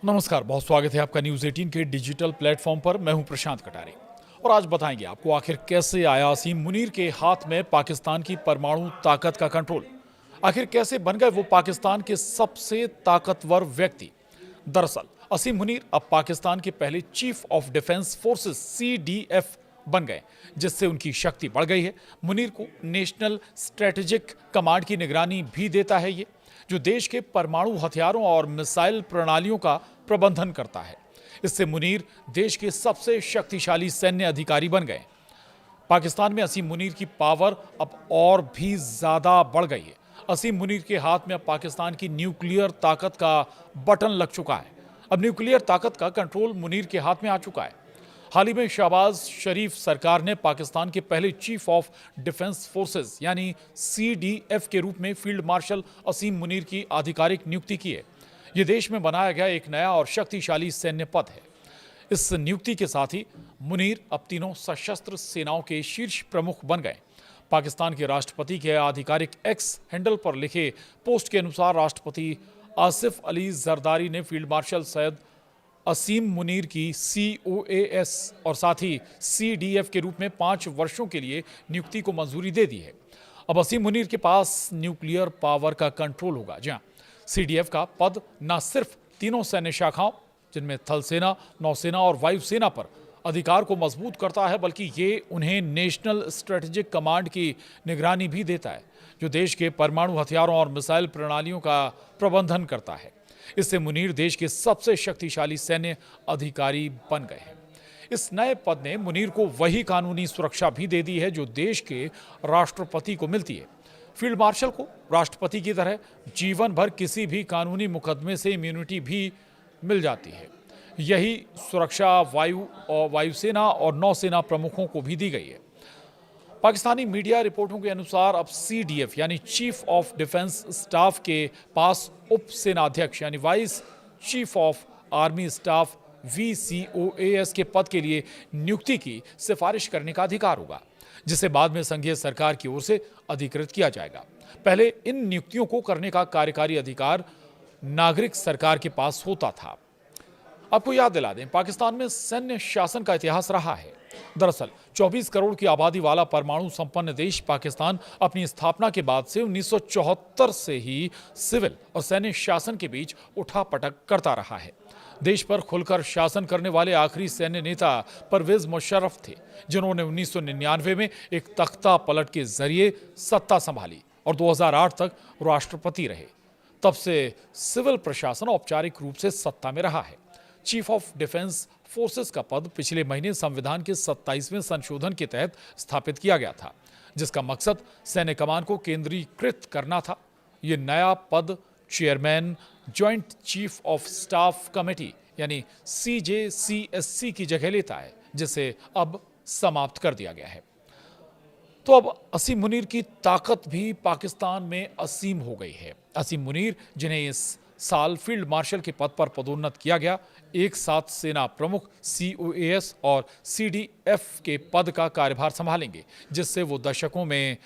नमस्कार, बहुत स्वागत है आपका न्यूज़ 18 के डिजिटल प्लेटफॉर्म पर। मैं हूं प्रशांत कटारे और आज बताएंगे आपको आखिर कैसे आया असीम मुनीर के हाथ में पाकिस्तान की परमाणु ताकत का कंट्रोल। आखिर कैसे बन गए वो पाकिस्तान के सबसे ताकतवर व्यक्ति। दरअसल असीम मुनीर अब पाकिस्तान के पहले chief of defence forces CDF बन गए, जिससे उनकी शक्ति बढ़ गई है। मुनीर को नेशनल स्ट्रेटेजिक कमांड की निगरानी भी देता है ये, जो देश के परमाणु हथियारों और मिसाइल प्रणालियों का प्रबंधन करता है। इससे मुनीर देश के सबसे शक्तिशाली सैन्य अधिकारी बन गए। पाकिस्तान में असीम मुनीर की पावर अब और भी ज्यादा बढ़ गई है। असीम मुनीर के हाथ में अब पाकिस्तान की न्यूक्लियर ताकत का बटन लग चुका है। अब न्यूक्लियर ताकत का कंट्रोल मुनीर के हाथ में आ चुका है। हाल ही में शहबाज शरीफ सरकार ने पाकिस्तान के पहले चीफ ऑफ डिफेंस फोर्सेस यानी CDF के रूप में फील्ड मार्शल असीम मुनीर की आधिकारिक नियुक्ति की है। ये देश में बनाया गया एक नया और शक्तिशाली सैन्य पद है। इस नियुक्ति के साथ ही मुनीर अब तीनों सशस्त्र सेनाओं के शीर्ष प्रमुख बन गए। पाकिस्तान के राष्ट्रपति के आधिकारिक एक्स हैंडल पर लिखे पोस्ट के अनुसार राष्ट्रपति आसिफ अली जरदारी ने फील्ड मार्शल सैयद असीम मुनीर की COAS और साथ ही CDF के रूप में 5 वर्षों के लिए नियुक्ति को मंजूरी दे दी है। अब असीम मुनीर के पास न्यूक्लियर पावर का कंट्रोल होगा। जी हाँ, CDF का पद न सिर्फ तीनों सैन्य शाखाओं जिनमें थल सेना, नौसेना और वायुसेना पर अधिकार को मजबूत करता है, बल्कि ये उन्हें नेशनल स्ट्रेटेजिक कमांड की निगरानी भी देता है, जो देश के परमाणु हथियारों और मिसाइल प्रणालियों का प्रबंधन करता है। इससे मुनीर देश के सबसे शक्तिशाली सैन्य अधिकारी बन गए हैं। इस नए पद ने मुनीर को वही कानूनी सुरक्षा भी दे दी है जो देश के राष्ट्रपति को मिलती है। फील्ड मार्शल को राष्ट्रपति की तरह जीवन भर किसी भी कानूनी मुकदमे से इम्यूनिटी भी मिल जाती है। यही सुरक्षा वायुसेना और नौसेना प्रमुखों को भी दी गई है। पाकिस्तानी मीडिया रिपोर्टों के अनुसार अब CDF यानी चीफ ऑफ डिफेंस स्टाफ के पास उप सेनाध्यक्ष यानी vice chief of army staff VCOAS के पद के लिए नियुक्ति की सिफारिश करने का अधिकार होगा, जिसे बाद में संघीय सरकार की ओर से अधिकृत किया जाएगा। पहले इन नियुक्तियों को करने का कार्यकारी अधिकार नागरिक सरकार के पास होता था। आपको याद दिला दें, पाकिस्तान में सैन्य शासन का इतिहास रहा है। दरअसल 24 करोड़ की आबादी वाला परमाणु संपन्न देश पाकिस्तान अपनी स्थापना के बाद से 1974 से ही सिविल और सैन्य शासन के बीच उठापटक करता रहा है। देश पर खुलकर शासन करने वाले आखिरी सैन्य नेता परवेज मुशर्रफ थे, जिन्होंने 1999 में एक तख्ता पलट के जरिए सत्ता संभाली और 2008 तक राष्ट्रपति रहे। तब से सिविल प्रशासन औपचारिक रूप से सत्ता में रहा है। चीफ ऑफ डिफेंस फोर्सेस का पद पिछले महीने संविधान के 27वें संशोधन के तहत स्थापित किया गया था, जिसका मकसद सैन्य कमान को केंद्रीकृत करना था। यह नया पद chairman joint chief of staff committee यानी CJCSC की जगह लेता है, जिसे अब समाप्त कर दिया गया है। तो अब असीम मुनीर की ताकत भी पाकिस्तान में असीम हो गई है। असीम मुनीर, जिन्हें इस साल फील्ड मार्शल के पद पर पदोन्नत किया गया, एक साथ सेना प्रमुख COAS और CDF के पद का कार्यभार संभालेंगे, जिससे वो दशकों में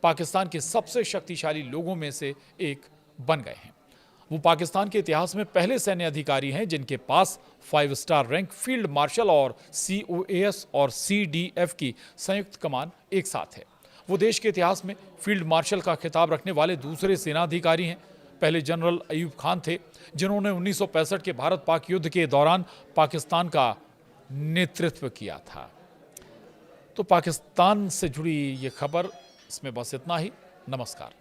पाकिस्तान के सबसे शक्तिशाली लोगों में से एक बन गए हैं। वो पाकिस्तान के इतिहास में पहले सैन्य अधिकारी हैं जिनके पास 5 स्टार रैंक फील्ड मार्शल और COAS और CDF की संयुक्त कमान एक साथ है। वो देश के इतिहास में फील्ड मार्शल का खिताब रखने वाले दूसरे सेनाधिकारी हैं। पहले जनरल अयूब खान थे, जिन्होंने 1965 के भारत पाक युद्ध के दौरान पाकिस्तान का नेतृत्व किया था। तो पाकिस्तान से जुड़ी ये खबर, इसमें बस इतना ही। नमस्कार।